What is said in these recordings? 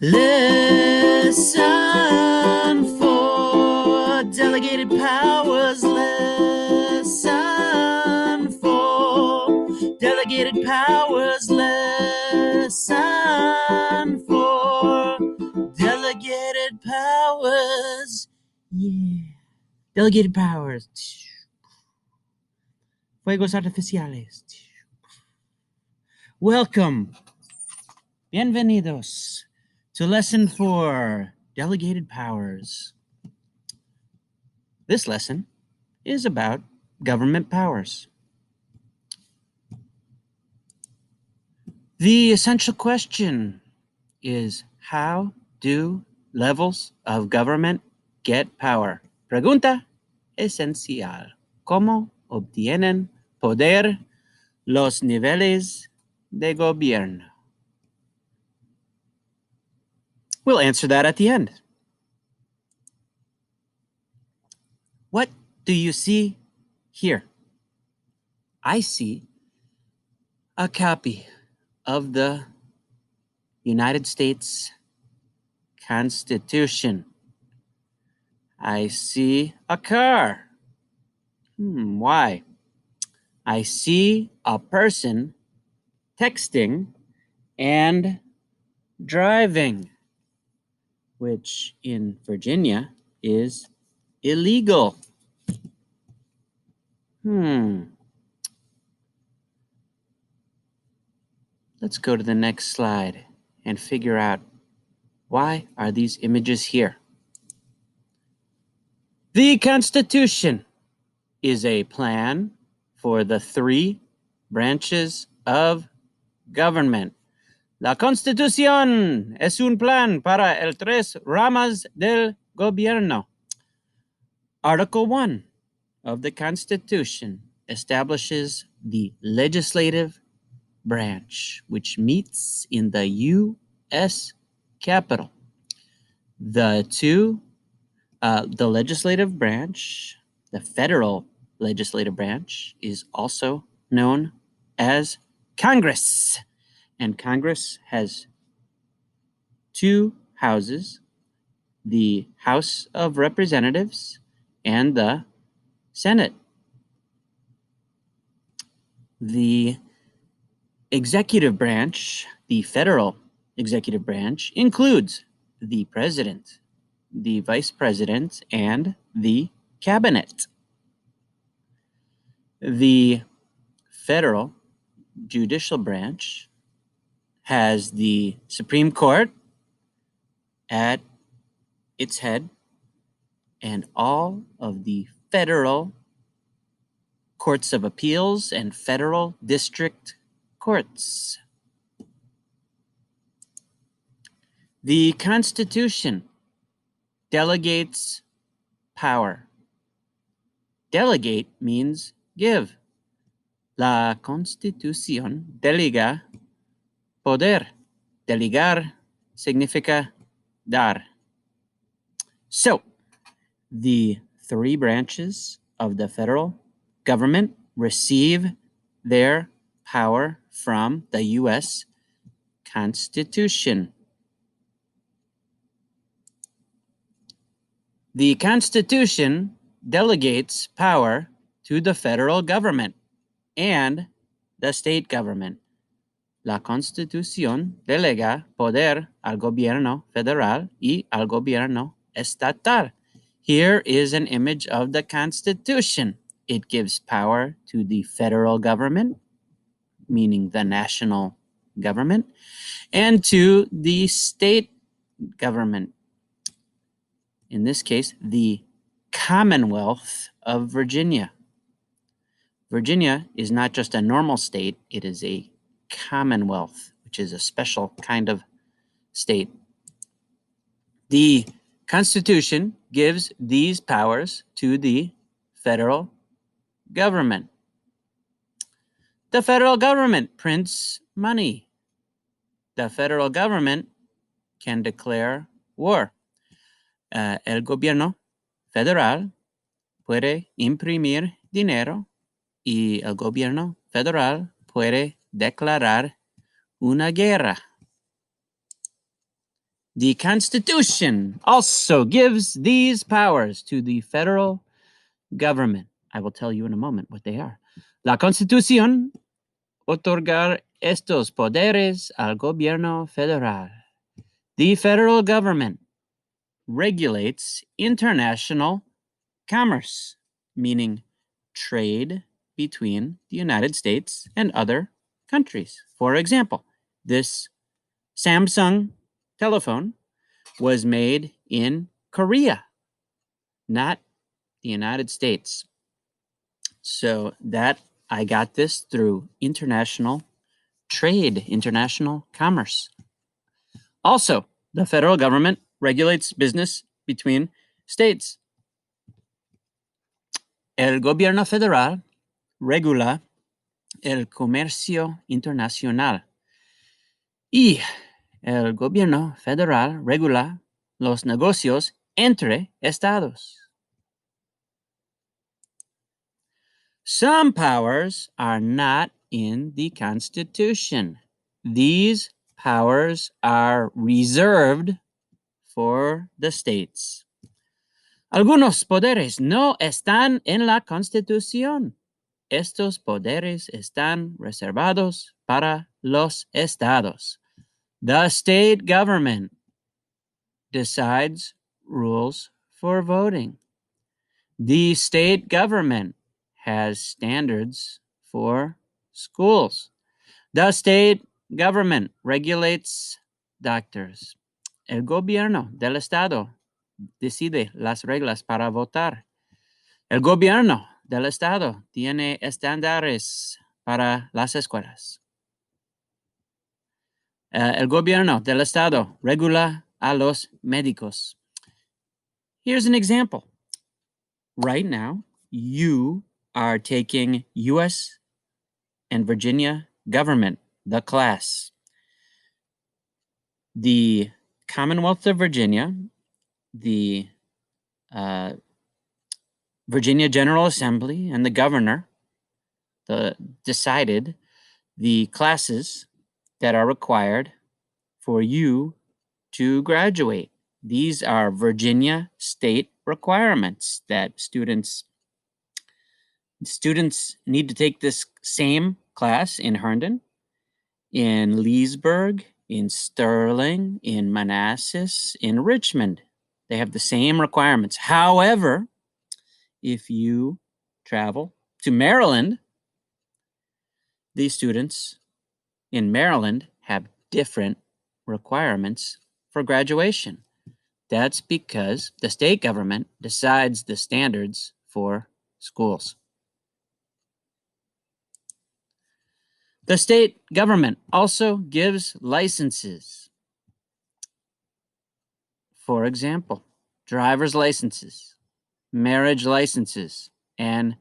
Listen for delegated powers. Listen for delegated powers. Listen for delegated powers. Yeah. Delegated powers. Fuegos artificiales. Welcome. Bienvenidos to Lesson 4, Delegated Powers. This lesson is about government powers. The essential question is, how do levels of government get power? Pregunta esencial. ¿Cómo obtienen poder los niveles de gobierno? We'll answer that at the end. What do you see here? I see a copy of the United States Constitution. I see a car. Why? I see a person texting and driving, which in Virginia is illegal. Let's go to the next slide and figure out, why are these images here? The Constitution is a plan for the three branches of government. La Constitución es un plan para el tres ramas del gobierno. Article 1 of the Constitution establishes the legislative branch, which meets in the U.S. Capitol. The legislative branch, the federal legislative branch, is also known as Congress. And Congress has two houses, the House of Representatives and the Senate. The executive branch, the federal executive branch, includes the president, the vice president, and the cabinet. The federal judicial branch has the Supreme Court at its head, and all of the federal courts of appeals and federal district courts. The Constitution delegates power. Delegate means give. La Constitución delega poder. Delegar significa dar. So, the three branches of the federal government receive their power from the U.S. Constitution. The Constitution delegates power to the federal government and the state government. La Constitución delega poder al gobierno federal y al gobierno estatal. Here is an image of the Constitution. It gives power to the federal government, meaning the national government, and to the state government. In this case, the Commonwealth of Virginia. Virginia is not just a normal state, it is a commonwealth, which is a special kind of state. The Constitution gives these powers to the federal government. The federal government prints money. The federal government can declare war. El gobierno federal puede imprimir dinero y el gobierno federal puede declarar una guerra. The Constitution also gives these powers to the federal government. I will tell you in a moment what they are. La Constitución otorgar estos poderes al gobierno federal. The federal government regulates international commerce, meaning trade between the United States and other countries. For example, this Samsung telephone was made in Korea, not the United States. So that I got this through international trade, international commerce. Also, the federal government regulates business between states. El gobierno federal regula el comercio internacional y el gobierno federal regula los negocios entre estados. Some powers are not in the Constitution. These powers are reserved for the states. Algunos poderes no están en la Constitución. Estos poderes están reservados para los estados. The state government decides rules for voting. The state government has standards for schools. The state government regulates doctors. El gobierno del estado decide las reglas para votar. El gobierno del estado tiene estándares para las escuelas. El gobierno del estado regula a los médicos. Here's an example. Right now, you are taking U.S. and Virginia government, the class. The Commonwealth of Virginia, the Virginia General Assembly, and the governor decided the classes that are required for you to graduate. These are Virginia state requirements that students need to take this same class in Herndon, in Leesburg, in Sterling, in Manassas, in Richmond. They have the same requirements. However, if you travel to Maryland, these students in Maryland have different requirements for graduation. That's because the state government decides the standards for schools. The state government also gives licenses. For example, driver's licenses, marriage licenses, and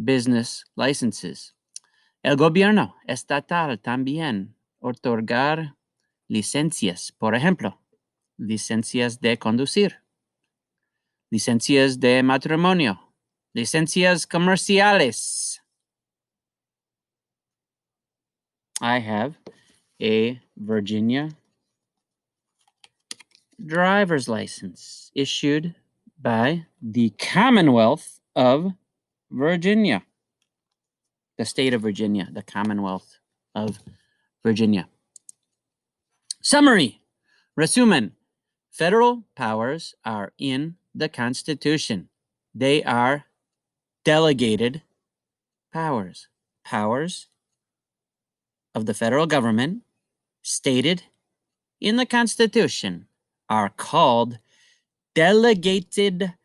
business licenses. El gobierno estatal también otorgar licencias, por ejemplo, licencias de conducir, licencias de matrimonio, licencias comerciales. I have a Virginia driver's license issued by the Commonwealth of Virginia. The state of Virginia, the Commonwealth of Virginia. Summary. Resumen. Federal powers are in the Constitution. They are delegated powers. Powers of the federal government stated in the Constitution are called delegated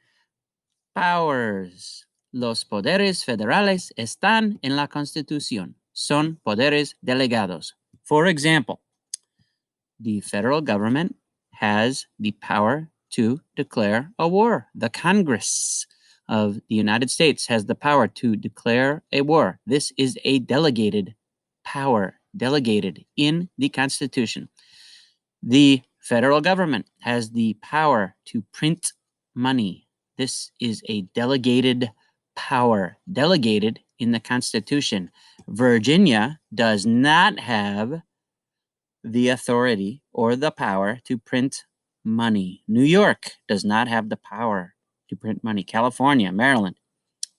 powers. Los poderes federales están en la Constitución. Son poderes delegados. For example, the federal government has the power to declare a war. The Congress of the United States has the power to declare a war. This is a delegated power, delegated in the Constitution. The federal government has the power to print money. This is a delegated power, delegated in the Constitution. Virginia does not have the authority or the power to print money. New York does not have the power to print money. California, Maryland,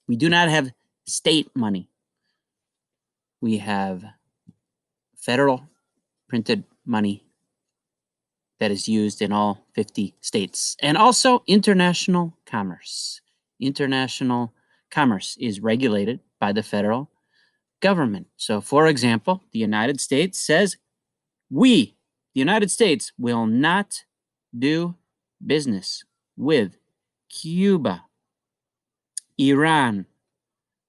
we do not have state money. We have federal printed money that is used in all 50 states. And also international commerce. International commerce is regulated by the federal government. So, for example, the United States says, we, the United States, will not do business with Cuba, Iran,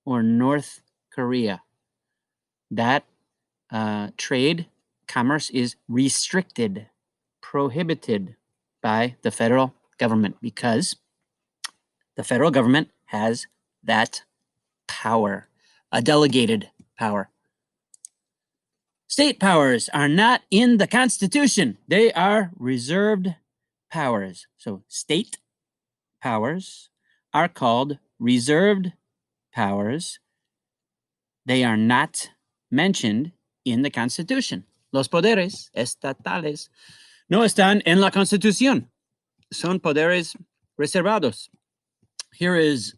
or North Korea. That trade commerce is restricted, prohibited by the federal government because the federal government has that power, a delegated power. State powers are not in the Constitution. They are reserved powers. So state powers are called reserved powers. They are not mentioned in the Constitution. Los poderes estatales no están en la Constitución. Son poderes reservados. Here is,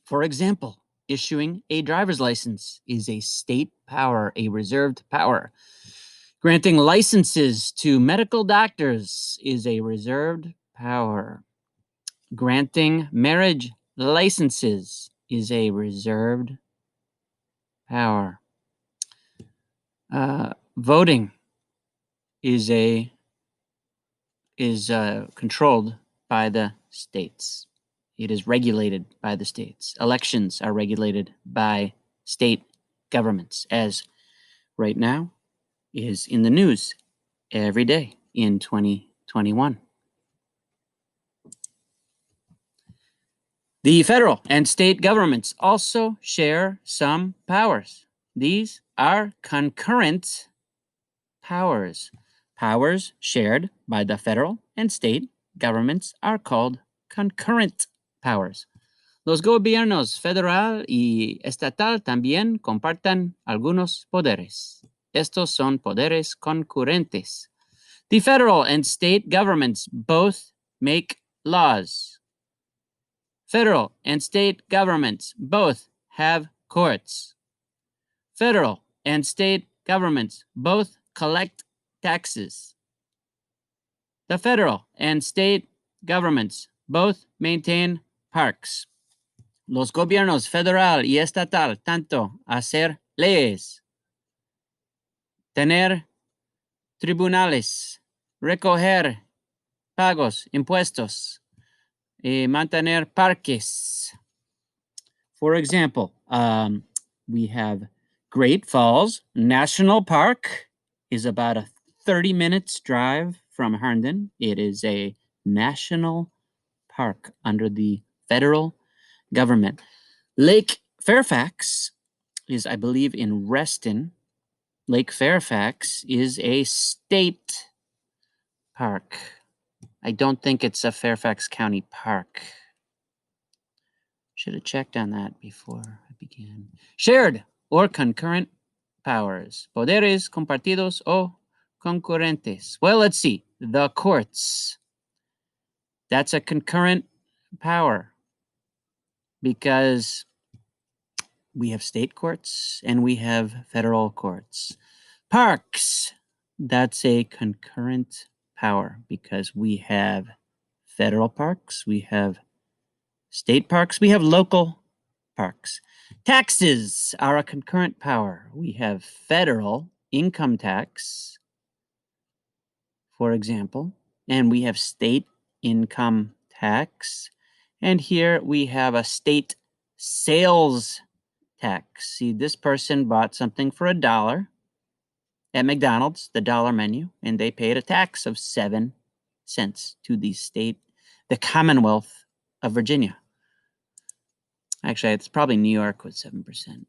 for example, issuing a driver's license is a state power, a reserved power. Granting licenses to medical doctors is a reserved power. Granting marriage licenses is a reserved power. Voting is controlled by the states. It is regulated by the states. Elections are regulated by state governments, as right now is in the news every day in 2021. The federal and state governments also share some powers. These are concurrent powers. Powers shared by the federal and state governments are called concurrent powers. Los gobiernos federal y estatal también comparten algunos poderes. Estos son poderes concurrentes. The federal and state governments both make laws. Federal and state governments both have courts. Federal and state governments both collect taxes. The federal and state governments both maintain parks. Los gobiernos federal y estatal tanto hacer leyes, tener tribunales, recoger pagos, impuestos, y mantener parques. For example, we have Great Falls National Park is about a 30 minutes drive from Herndon. It is a national park under the federal government. Lake Fairfax is, I believe, in Reston. Lake Fairfax is a state park. I don't think it's a Fairfax County park. Should have checked on that before I began. Shared or concurrent powers. Poderes compartidos o concurrentes. Well, let's see. The courts. That's a concurrent power because we have state courts and we have federal courts. Parks. That's a concurrent power because we have federal parks, we have state parks, we have local parks. Taxes are a concurrent power. We have federal income tax, for example, and we have state income tax. And here we have a state sales tax. See, this person bought something for $1 at McDonald's, the dollar menu, and they paid a tax of 7 cents to the Commonwealth of Virginia. Actually, it's probably New York with 7%.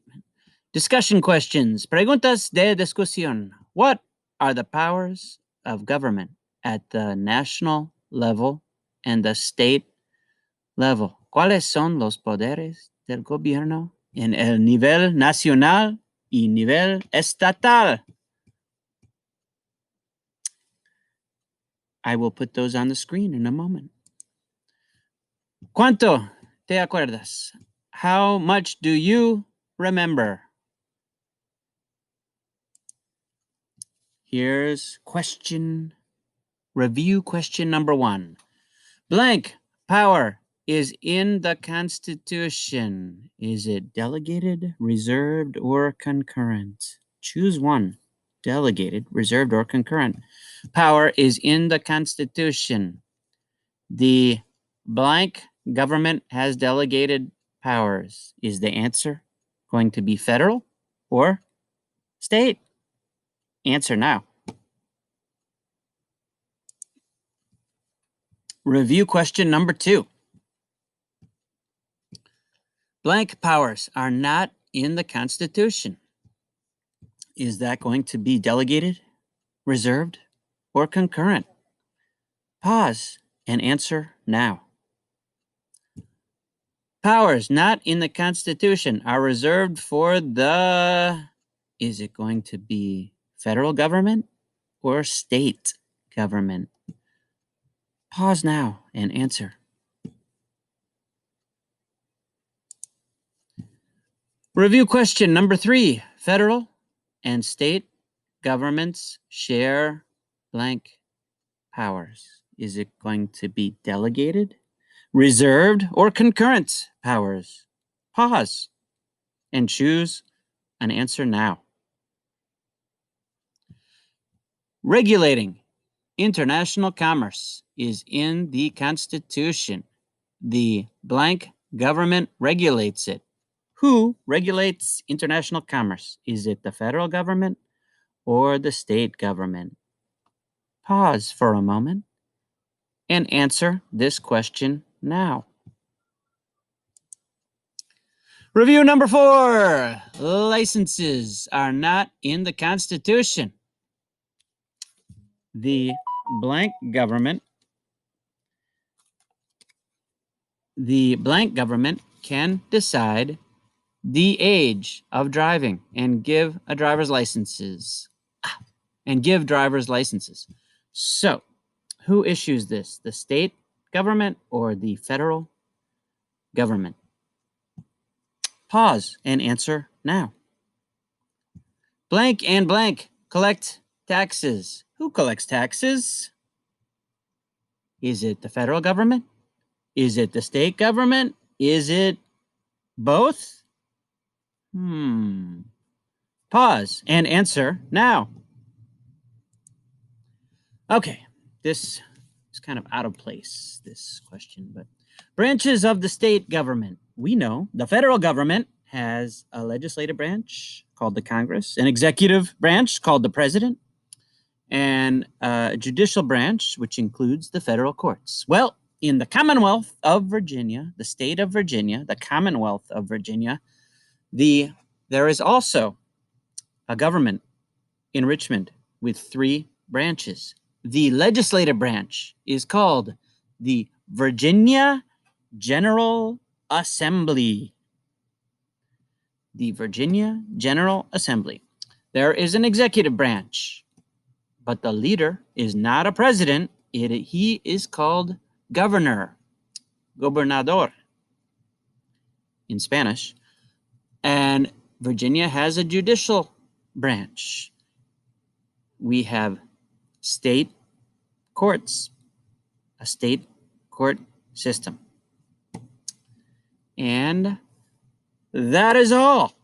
Discussion questions. Preguntas de discusión. What are the powers of government at the national level and the state level? ¿Cuáles son los poderes del gobierno en el nivel nacional y nivel estatal? I will put those on the screen in a moment. ¿Cuánto te acuerdas? How much do you remember? Here's review question number 1. Blank power is in the Constitution. Is it delegated, reserved, or concurrent? Choose one. Delegated, reserved, or concurrent. Power is in the Constitution. The blank government has delegated powers. Is the answer going to be federal or state? Answer now. Review question number 2. Blank powers are not in the Constitution. Is that going to be delegated, reserved, or concurrent? Pause and answer now. Powers not in the Constitution are reserved for the... Is it going to be federal government or state government? Pause now and answer. Review question number 3. Federal and state governments share blank powers. Is it going to be delegated, reserved, or concurrent powers? Pause and choose an answer now. Regulating international commerce is in the Constitution. The blank government regulates it. Who regulates international commerce? Is it the federal government or the state government? Pause for a moment and answer this question now. Review number 4. Licenses are not in the Constitution. The blank government can decide the age of driving and give driver's licenses. So, who issues this? The state government or the federal government? Pause and answer now. Blank and blank collect taxes. Who collects taxes? Is it the federal government? Is it the state government? Is it both? Pause and answer now. Okay, this is kind of out of place, this question, but branches of the state government. We know the federal government has a legislative branch called the Congress, an executive branch called the President, and a judicial branch, which includes the federal courts. Well, in the Commonwealth of Virginia, the state of Virginia, the Commonwealth of Virginia, there is also a government in Richmond with 3 branches. The legislative branch is called the Virginia General Assembly. The Virginia General Assembly. There is an executive branch, but the leader is not a president. He is called governor, gobernador in Spanish. And Virginia has a judicial branch. We have state courts, a state court system. And that is all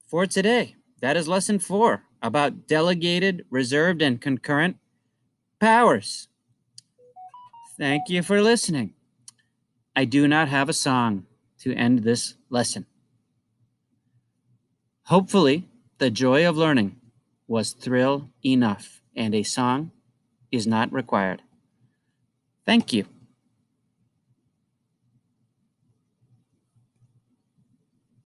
for today. That is lesson 4 about delegated, reserved, and concurrent powers. Thank you for listening. I do not have a song to end this lesson. Hopefully, the joy of learning was thrill enough, and a song is not required. Thank you.